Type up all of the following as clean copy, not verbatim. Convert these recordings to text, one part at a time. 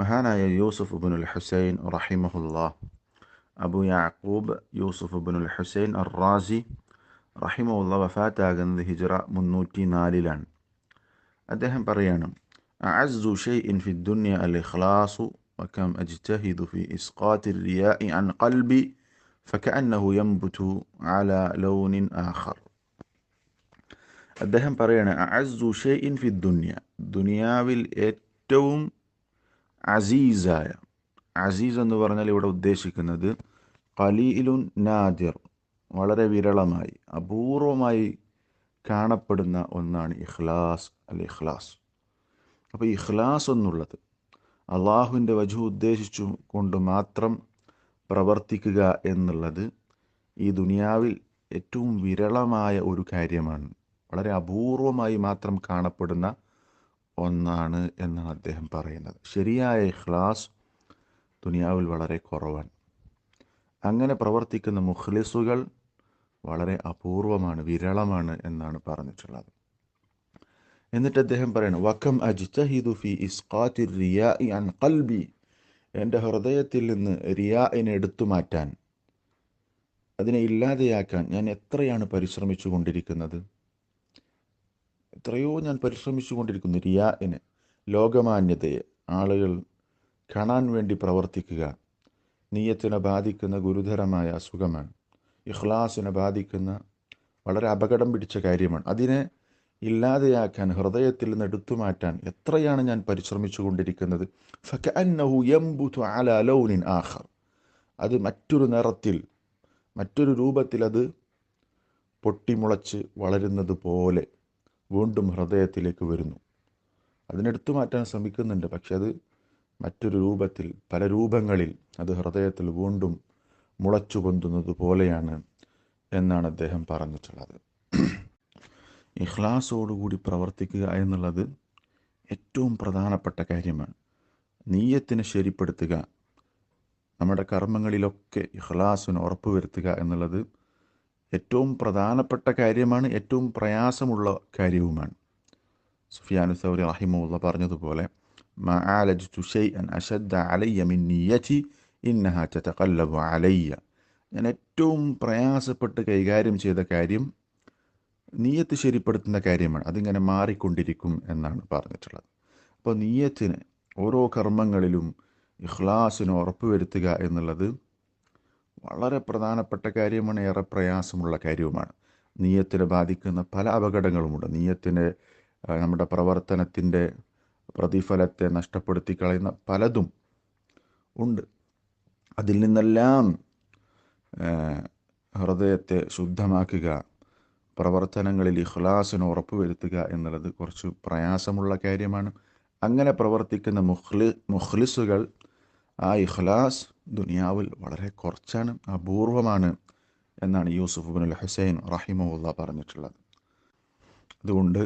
മഹാനായ യൂസുഫ് ഇബ്നുൽ ഹുസൈൻ റഹിമഹുല്ലാ, അബു യാക്കൂബ് യൂസുഫ് ഇബ്നുൽ ഹുസൈൻ അർ-റാസി റഹിമഹുല്ലാ വഫാത്താകുന്നത് ഹിജ്റ 304-ലാണ്. അദ്ദേഹം പറയാണ്, അഅസ്സു ഷൈഇൻ ഫി ദുനിയ അൽ ഇഖ്ലാസു വകം അജ്തഹിദു ഫി ഇസ്ഖാത്തി റിയാഇ അൻ ഖൽബി ഫകഅന്നഹു യംബുതു അലാ ലൗനിൻ ആഖർ. അദ്ദേഹം പറയാണ്, അഅസ്സു ഷൈഇൻ ഫി ദുനിയ, ദുനിയാവിൽ ഏറ്റവും അസീസായ, അസീസ് എന്ന് പറഞ്ഞാൽ ഇവിടെ ഉദ്ദേശിക്കുന്നത് ഖലീലുൻ നാദിർ, വളരെ വിരളമായി അപൂർവമായി കാണപ്പെടുന്ന ഒന്നാണ് ഇഖ്ലാസ്, അൽ ഇഖ്ലാസ്. അപ്പോൾ ഇഖ്ലാസ് എന്നുള്ളത് അള്ളാഹുവിൻ്റെ വജ്ഹ് ഉദ്ദേശിച്ചു കൊണ്ട് മാത്രം പ്രവർത്തിക്കുക എന്നുള്ളത് ഈ ദുനിയാവിൽ ഏറ്റവും വിരളമായ ഒരു കാര്യമാണ്, വളരെ അപൂർവമായി മാത്രം കാണപ്പെടുന്ന ഒന്നാണ് എന്നാണ് അദ്ദേഹം പറയുന്നത്. ശരിയായ ഇഖ്ലാസ് ദുനിയാവിൽ വളരെ കുറവാണ്. അങ്ങനെ പ്രവർത്തിക്കുന്ന മുഖ്ലിസുകൾ വളരെ അപൂർവമാണ്, വിരളമാണ് എന്നാണ് പറഞ്ഞിട്ടുള്ളത്. എന്നിട്ട് അദ്ദേഹം പറയുന്നു, വകം അജ്തഹിദു ഫി ഇസ്ഖാത്തി റിയാഇ അൻ ഖൽബി, എൻ്റെ ഹൃദയത്തിൽ നിന്ന് റിയാഇനെ എടുത്തു മാറ്റാൻ, അതിനെ ഇല്ലാതെയാക്കാൻ ഞാൻ എത്രയാണ് പരിശ്രമിച്ചു കൊണ്ടിരിക്കുന്നത്. എത്രയോ ഞാൻ പരിശ്രമിച്ചു കൊണ്ടിരിക്കുന്നു റിയാഇനെ, ലോകമാന്യതയെ, ആളുകൾ കാണാൻ വേണ്ടി പ്രവർത്തിക്കുക നിയ്യത്തിനെ ബാധിക്കുന്ന ഗുരുതരമായ അസുഖമാണ്. ഇഖ്ലാസിനെ ബാധിക്കുന്ന വളരെ അപകടം പിടിച്ച കാര്യമാണ്. അതിനെ ഇല്ലാതെയാക്കാൻ, ഹൃദയത്തിൽ നിന്ന് എടുത്തു മാറ്റാൻ എത്രയാണ് ഞാൻ പരിശ്രമിച്ചു കൊണ്ടിരിക്കുന്നത്. ഫകഅന്നഹു യംബുതു അലാ ലൗനിൻ ആഖർ, അത് മറ്റൊരു നിറത്തിൽ, മറ്റൊരു രൂപത്തിൽ അത് പൊട്ടിമുളച്ച് വളരുന്നത് പോലെ വീണ്ടും ഹൃദയത്തിലേക്ക് വരുന്നു. അതിനെടുത്തു മാറ്റാൻ ശ്രമിക്കുന്നുണ്ട്, പക്ഷെ അത് മറ്റൊരു രൂപത്തിൽ, പല രൂപങ്ങളിൽ അത് ഹൃദയത്തിൽ വീണ്ടും മുളച്ചു പൊന്തുന്നത് പോലെയാണ് എന്നാണ് അദ്ദേഹം പറഞ്ഞിട്ടുള്ളത്. ഇഖ്ലാസോടുകൂടി പ്രവർത്തിക്കുക എന്നുള്ളത് ഏറ്റവും പ്രധാനപ്പെട്ട കാര്യമാണ്. നീയത്തിനെ ശരിപ്പെടുത്തുക, നമ്മുടെ കർമ്മങ്ങളിലൊക്കെ ഇഖ്ലാസിന് ഉറപ്പുവരുത്തുക എന്നുള്ളത് ഏറ്റവും പ്രധാനപ്പെട്ട കാര്യമാണ്, ഏറ്റവും പ്രയാസമുള്ള കാര്യവുമാണ്. സുഫിയാനു സൗരി റഹിമഹുല്ലാ പറഞ്ഞതുപോലെ, മാ ആലജ്തു ഷൈഅൻ അശദ്ദ അലയ്യ മിൻ നിയ്യതി ഇന്നഹാ തതഖല്ലബു അലയ്യ, ഞാൻ ഏറ്റവും പ്രയാസപ്പെട്ട് കൈകാര്യം ചെയ്ത കാര്യം നീയത്ത് ശരിപ്പെടുത്തുന്ന കാര്യമാണ്, അതിങ്ങനെ മാറിക്കൊണ്ടിരിക്കും എന്നാണ് പറഞ്ഞിട്ടുള്ളത്. അപ്പോൾ നീയത്തിന്, ഓരോ കർമ്മങ്ങളിലും ഇഖ്ലാസിന് ഉറപ്പുവരുത്തുക എന്നുള്ളത് വളരെ പ്രധാനപ്പെട്ട കാര്യമാണ്, ഏറെ പ്രയാസമുള്ള കാര്യവുമാണ്. നീയത്തിനെ ബാധിക്കുന്ന പല അപകടങ്ങളുമുണ്ട്. നീയത്തിൻ്റെ, നമ്മുടെ പ്രവർത്തനത്തിൻ്റെ പ്രതിഫലത്തെ നഷ്ടപ്പെടുത്തി കളയുന്ന പലതും ഉണ്ട്. അതിൽ നിന്നെല്ലാം ഹൃദയത്തെ ശുദ്ധമാക്കുക, പ്രവർത്തനങ്ങളിൽ ഇഖ്ലാസിന് ഉറപ്പുവരുത്തുക എന്നുള്ളത് കുറച്ച് പ്രയാസമുള്ള കാര്യമാണ്. അങ്ങനെ പ്രവർത്തിക്കുന്ന മുഖ്ലിസുകൾ, ആ ഇഖ്ലാസ് ദുനിയാവിൽ വളരെ കുറച്ചാണ്, അപൂർവമാണ് എന്നാണ് യൂസുഫ് ഇബ്നുൽ ഹുസൈൻ റഹിമഹുല്ലാ പറഞ്ഞിട്ടുള്ളത്. അതുകൊണ്ട്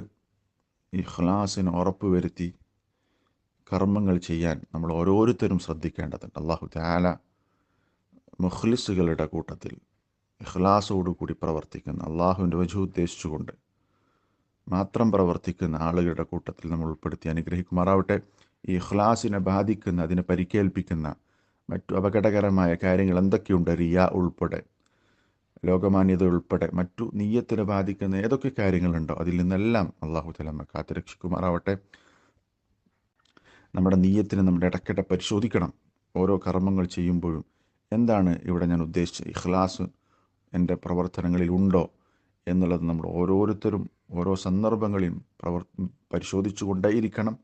ഇഖ്ലാസിന് ഉറപ്പുവരുത്തി കർമ്മങ്ങൾ ചെയ്യാൻ നമ്മൾ ഓരോരുത്തരും ശ്രദ്ധിക്കേണ്ടതുണ്ട്. അല്ലാഹു തആല മുഖ്ലിസുകളുടെ കൂട്ടത്തിൽ, ഇഖ്ലാസോടുകൂടി പ്രവർത്തിക്കുന്ന, അള്ളാഹുവിൻ്റെ വജ്ഹ് ഉദ്ദേശിച്ചുകൊണ്ട് മാത്രം പ്രവർത്തിക്കുന്ന ആളുകളുടെ കൂട്ടത്തിൽ നമ്മൾ ഉൾപ്പെടുത്തി അനുഗ്രഹിക്കുമാറാവട്ടെ. ഈ ഇഖ്ലാസിനെ ബാധിക്കുന്ന, അതിനെ പരിക്കേൽപ്പിക്കുന്ന മറ്റു അപകടകരമായ കാര്യങ്ങൾ എന്തൊക്കെയുണ്ട്, റിയാ ഉൾപ്പെടെ, ലോകമാന്യത ഉൾപ്പെടെ മറ്റു നീയത്തിനെ ബാധിക്കുന്ന ഏതൊക്കെ കാര്യങ്ങളുണ്ടോ അതിൽ നിന്നെല്ലാം അള്ളാഹു തആല നമ്മെ കാത്തുരക്ഷിക്കുമാറാവട്ടെ. നമ്മുടെ നീയത്തിനെ നമ്മുടെ ഇടയ്ക്കിടെ പരിശോധിക്കണം. ഓരോ കർമ്മങ്ങൾ ചെയ്യുമ്പോഴും എന്താണ് ഇവിടെ ഞാൻ ഉദ്ദേശിച്ചത്, ഇഖ്ലാസ് എൻ്റെ പ്രവർത്തനങ്ങളിൽ ഉണ്ടോ എന്നുള്ളത് നമ്മൾ ഓരോരുത്തരും ഓരോ സന്ദർഭങ്ങളിലും പരിശോധിച്ചു കൊണ്ടേയിരിക്കണം.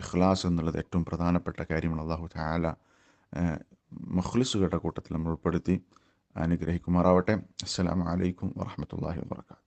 ഇഖ്ലാസ് എന്നുള്ളത് ഏറ്റവും പ്രധാനപ്പെട്ട കാര്യമാണ്. അല്ലാഹു തആല മുഖ്ലിസുകളുടെ കൂട്ടത്തിൽ നമ്മൾ ഉൾപ്പെടുത്തി അനുഗ്രഹിക്കുമാറാവട്ടെ. അസ്സലാമു അലൈക്കും വറഹ്മത്തുള്ളാഹി വബറകാതുഹു.